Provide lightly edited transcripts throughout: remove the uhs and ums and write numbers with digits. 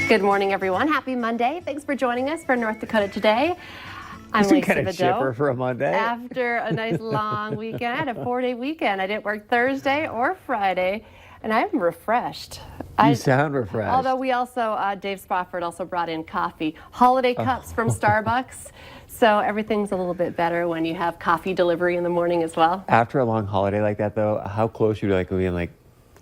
Good morning, everyone. Happy Monday. Thanks for joining us for North Dakota Today. I'm Lisa Lisa kind of chipper for a Monday. After a nice long weekend, I had a 4-day weekend. I didn't work Thursday or Friday, and I'm refreshed. You sound refreshed. Although we also, Dave Spofford also brought in coffee, holiday cups from Starbucks. So everything's a little bit better when you have coffee delivery in the morning as well. After a long holiday like that, though, how close you like being like,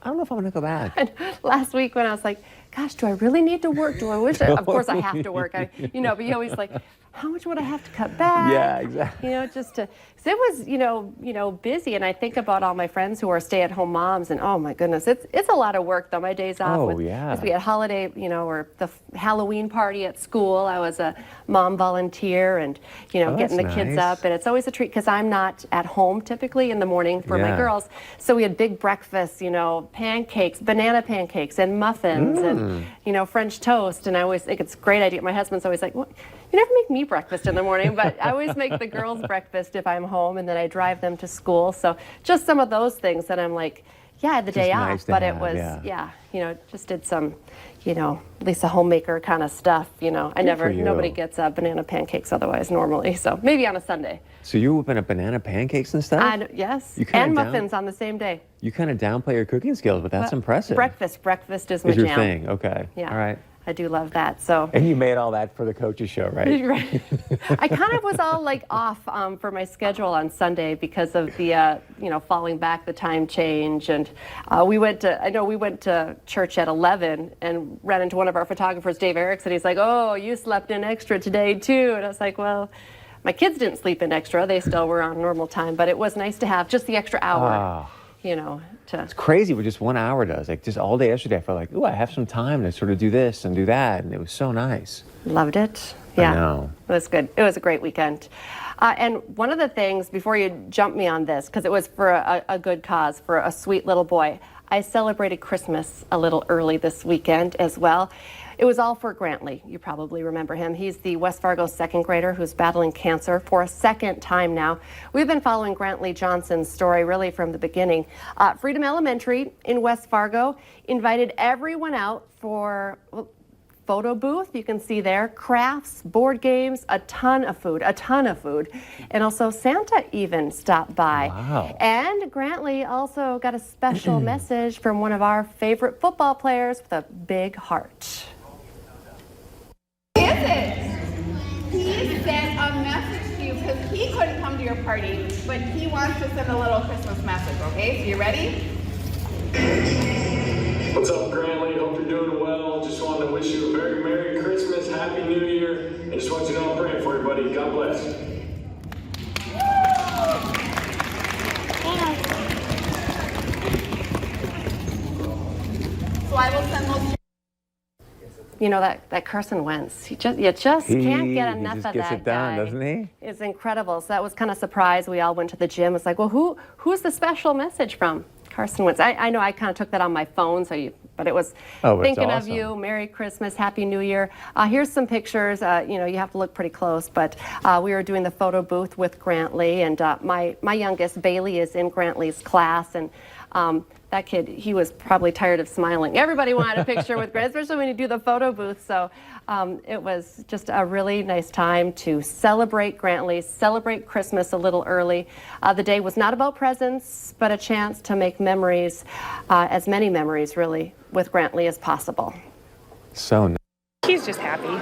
I don't know if I'm going to go back. And last week when I was like, gosh, do I really need to work? Do I wish of course I have to work. But you always like, how much would I have to cut back? Yeah, exactly. Just to, because it was, busy. And I think about all my friends who are stay-at-home moms, and oh my goodness, it's a lot of work though. My days off. Oh, yeah. We had holiday, or the Halloween party at school. I was a mom volunteer, and getting the kids up, and it's always a treat because I'm not at home typically in the morning for my girls. So we had big breakfasts, pancakes, banana pancakes, and muffins, and French toast. And I always think it's a great idea. My husband's always like, "What? You never make me breakfast in the morning," but I always make the girls breakfast if I'm home, and then I drive them to school. So just some of those things that I'm like, yeah, the day off, nice but have, it was, just did some, at least a homemaker kind of stuff. Nobody gets banana pancakes otherwise normally, so maybe on a Sunday. So you whipping up banana pancakes and stuff? Yes, and muffins on the same day. You kind of downplay your cooking skills, but that's impressive. Breakfast is my your jam. thing, okay. Yeah. All right. I do love that. So. And you made all that for the coaches show, right? Right. I kind of was all like off for my schedule on Sunday because of the falling back, the time change, and we went to church at 11 and ran into one of our photographers, Dave Erickson. He's like, "Oh, you slept in extra today too," and I was like, "Well, my kids didn't sleep in extra; they still were on normal time, but it was nice to have just the extra hour." It's crazy what just 1 hour does. Like just all day yesterday, I felt like, I have some time to sort of do this and do that, and it was so nice. Loved it. Yeah, I know. It was good. It was a great weekend. And one of the things, before you jump me on this, because it was for a good cause, for a sweet little boy, I celebrated Christmas a little early this weekend as well. It was all for Grantley. You probably remember him. He's the West Fargo second grader who's battling cancer for a second time now. We've been following Grantley Johnson's story really from the beginning. Freedom Elementary in West Fargo invited everyone out for photo booth. You can see there, crafts, board games, a ton of food. And also Santa even stopped by. Wow. And Grantley also got a special message from one of our favorite football players with a big heart. He sent a message to you because he couldn't come to your party, but he wants to send a little Christmas message, okay? So you ready? What's up, Grantley? Hope you're doing well. Just wanted to wish you a very Merry Christmas, Happy New Year, and just want you to know I'm praying for you, buddy. God bless. So I will send those. That Carson Wentz, you just can't get enough of that guy. He just gets it done, doesn't he? It's incredible. So that was kind of surprised. We all went to the gym. It's like, well, who's the special message from? Carson Wentz. I know I kind of took that on my phone, but it was thinking of you. Merry Christmas, Happy New Year. Here's some pictures. You have to look pretty close, but we were doing the photo booth with Grantley, and my youngest Bailey is in Grantley's class, and that kid, he was probably tired of smiling. Everybody wanted a picture with Grant, especially when you do the photo booth. So it was just a really nice time to celebrate Grantley, celebrate Christmas a little early. The day was not about presents, but a chance to make memories, as many memories really, with Grantley as possible. So nice. He's just happy.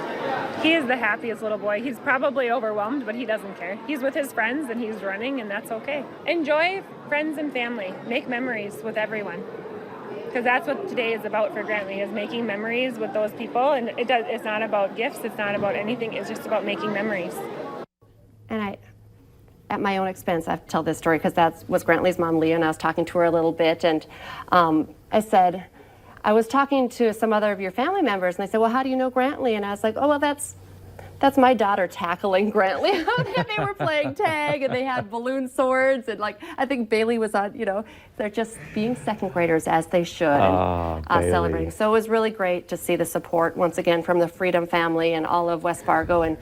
He is the happiest little boy. He's probably overwhelmed, but he doesn't care. He's with his friends and he's running, and that's okay. Enjoy friends and family. Make memories with everyone. Because that's what today is about for Grantley, is making memories with those people. And it's not about gifts. It's not about anything. It's just about making memories. And at my own expense, I have to tell this story because that was Grantley's mom, Leah, and I was talking to her a little bit. And I said, I was talking to some other of your family members, and they said, well, how do you know Grantley? And I was like, oh, well, that's my daughter tackling Grantley. They were playing tag, and they had balloon swords, and I think Bailey was on, they're just being second graders as they should, and celebrating. So it was really great to see the support once again from the Freedom family and all of West Fargo and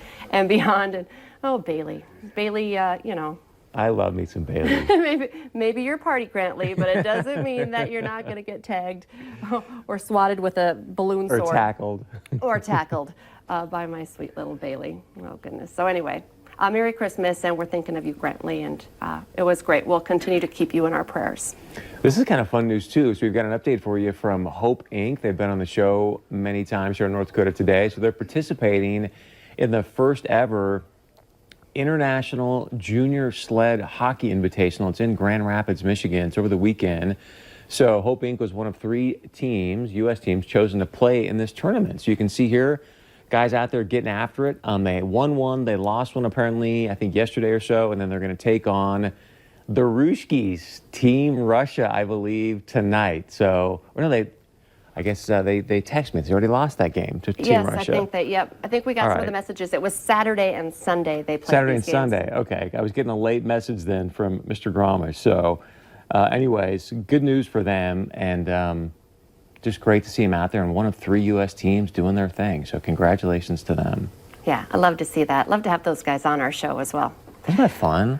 beyond. And oh, Bailey, I love me some Bailey. maybe you're party Grantley, but it doesn't mean that you're not going to get tagged or swatted with a balloon sword. Or tackled. Or tackled by my sweet little Bailey. Oh, goodness. So anyway, Merry Christmas, and we're thinking of you, Grantley, and it was great. We'll continue to keep you in our prayers. This is kind of fun news, too. So we've got an update for you from Hope Inc. They've been on the show many times here in North Dakota today. So they're participating in the first ever International Junior Sled Hockey Invitational. It's in Grand Rapids, Michigan. It's over the weekend. So Hope Inc. was one of 3 teams, U.S. teams, chosen to play in this tournament. So you can see here, guys out there getting after it. They won one. They lost one, apparently, I think yesterday or so. And then they're going to take on the Ruskies, Team Russia, I believe, tonight. So, or no, I guess they text me. They already lost that game to Team Russia. Yes, I think that, yep. I think we got some of the messages. It was Saturday and Sunday they played Saturday these and games. Sunday. Okay. I was getting a late message then from Mr. Grommer. So, anyways, good news for them. And just great to see them out there. And one of 3 U.S. teams doing their thing. So, congratulations to them. Yeah, I love to see that. Love to have those guys on our show as well. Isn't that fun?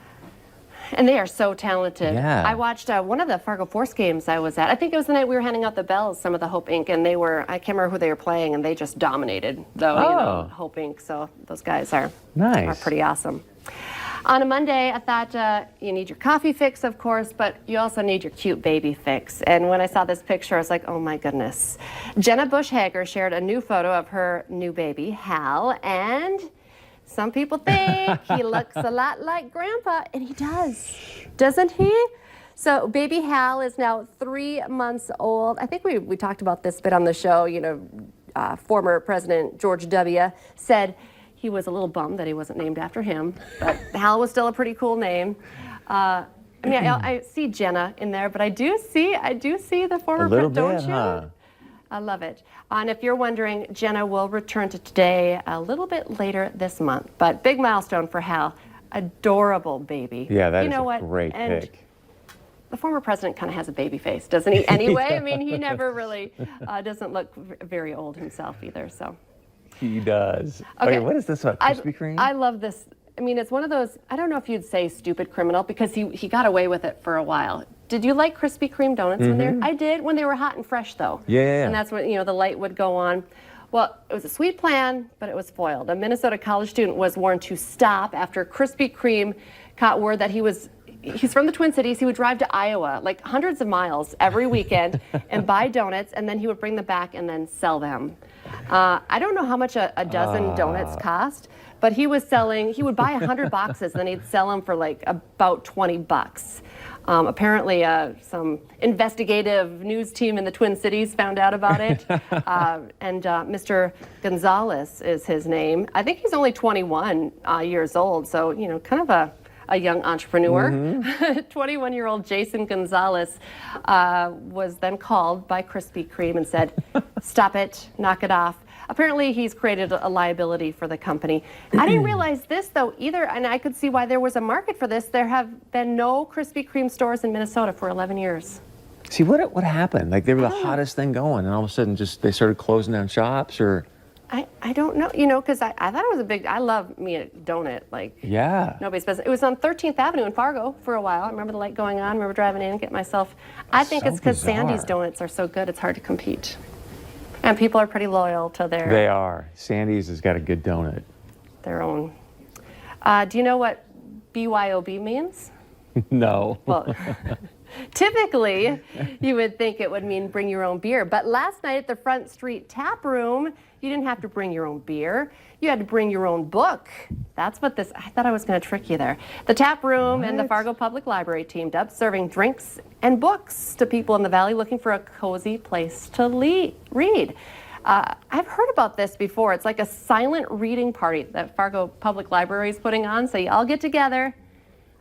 And they are so talented. Yeah. I watched one of the Fargo Force games I was at. I think it was the night we were handing out the bells, some of the Hope Inc., and I can't remember who they were playing, and they just dominated, Hope Inc., so those guys are pretty awesome. On a Monday, I thought you need your coffee fix, of course, but you also need your cute baby fix. And when I saw this picture, I was like, oh my goodness. Jenna Bush Hager shared a new photo of her new baby, Hal, and some people think he looks a lot like Grandpa, and he does, doesn't he? So baby Hal is now 3 months old. I think we talked about this bit on the show. Former President George W. said he was a little bummed that he wasn't named after him, but Hal was still a pretty cool name. I see Jenna in there, but I do see the former president, don't you? Huh? I love it. And if you're wondering, Jenna will return to today a little bit later this month. But big milestone for Hal. Adorable baby. Yeah, that is a great pick. The former president kind of has a baby face, doesn't he? Anyway, I mean, he never really doesn't look very old himself either. So he does. Okay, what is this about? Krispy Kreme? I love this. I mean, it's one of those, I don't know if you'd say stupid criminal, because he got away with it for a while. Did you like Krispy Kreme donuts when they were? I did, when they were hot and fresh, though. Yeah. And that's when, the light would go on. Well, it was a sweet plan, but it was foiled. A Minnesota college student was warned to stop after Krispy Kreme caught word that he's from the Twin Cities. He would drive to Iowa, like hundreds of miles every weekend, and buy donuts, and then he would bring them back and then sell them. I don't know how much a dozen donuts cost, but he would buy 100 boxes, and then he'd sell them for like about $20. Apparently, some investigative news team in the Twin Cities found out about it, and Mr. Gonzalez is his name. I think he's only 21 years old, so kind of a young entrepreneur. 21-year-old Jason Gonzalez was then called by Krispy Kreme and said, "Stop it, knock it off." Apparently, he's created a liability for the company. I didn't realize this, though, either, and I could see why there was a market for this. There have been no Krispy Kreme stores in Minnesota for 11 years. See, what happened? Like, they were the hottest thing going, and all of a sudden, they started closing down shops, or? I don't know, because I thought it was I love me a donut, nobody's business. It was on 13th Avenue in Fargo for a while. I remember the light going on. I remember driving in and getting myself. I think it's because Sandy's donuts are so good, it's hard to compete. And people are pretty loyal to their... They are. Sandy's has got a good donut. Their own. Do you know what BYOB means? No. Well, typically, you would think it would mean bring your own beer. But last night at the Front Street Tap Room, you didn't have to bring your own beer. You had to bring your own book. That's what this... I thought I was going to trick you there. The Tap Room and the Fargo Public Library teamed up, serving drinks and books to people in the Valley looking for a cozy place to read. I've heard about this before. It's like a silent reading party that Fargo Public Library is putting on. So you all get together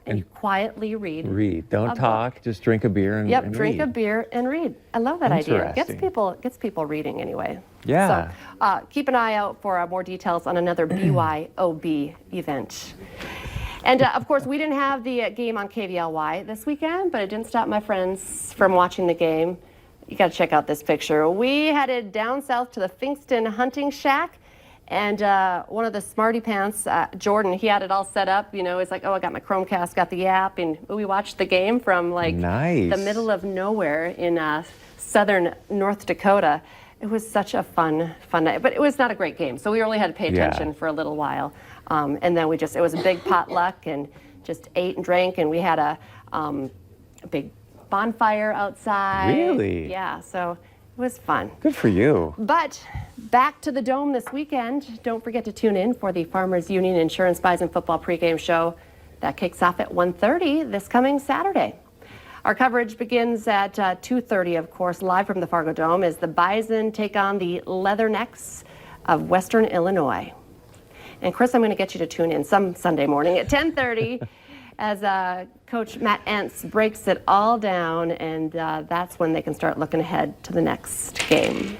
and you quietly read. Don't talk. Just drink a beer and read. Drink a beer and read. I love that idea. It gets people reading anyway. Yeah. So keep an eye out for more details on another BYOB event. And of course, we didn't have the game on KVLY this weekend, but it didn't stop my friends from watching the game. You got to check out this picture. We headed down south to the Finkston Hunting Shack, And one of the smarty pants, Jordan, he had it all set up. You know, he's like, oh, I got my Chromecast, got the app, and we watched the game from like Nice. the middle of nowhere in southern North Dakota. It was such a fun night, but it was not a great game. So we really had to pay attention for a little while. And then it was a big potluck and just ate and drank, and we had a big bonfire outside. Really? Yeah, so it was fun. Good for you. But back to the Dome this weekend. Don't forget to tune in for the Farmers Union Insurance Bison Football pregame show. That kicks off at 1:30 this coming Saturday. Our coverage begins at 2:30, of course, live from the Fargo Dome as the Bison take on the Leathernecks of Western Illinois. And Chris, I'm going to get you to tune in some Sunday morning at 10:30 as Coach Matt Entz breaks it all down, and that's when they can start looking ahead to the next game.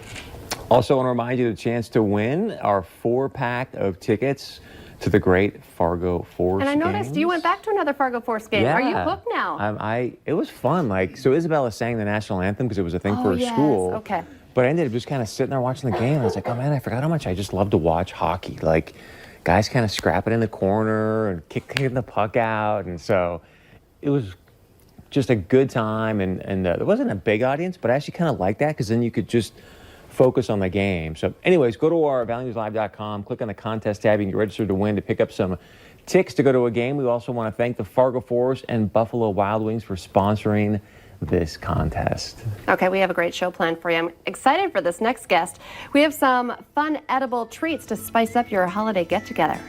Also want to remind you the chance to win our 4-pack of tickets to the great Fargo Force And I noticed you went back to another Fargo Force game. Yeah. Are you hooked now? It was fun. Like, so Isabella sang the national anthem because it was a thing for her school. Okay. But I ended up just kind of sitting there watching the game. I was like, oh man, I forgot how much I just love to watch hockey. Like, guys kind of scrapping in the corner and kicking the puck out. And so it was just a good time. And there wasn't a big audience, but I actually kind of liked that because then you could just focus on the game. So anyways, go to our valuenewslive.com, click on the contest tab. You can get registered to win to pick up some tickets to go to a game. We also want to thank the Fargo Force and Buffalo Wild Wings for sponsoring this contest. Okay, we have a great show planned for you. I'm excited for this next guest. We have some fun edible treats to spice up your holiday get-together.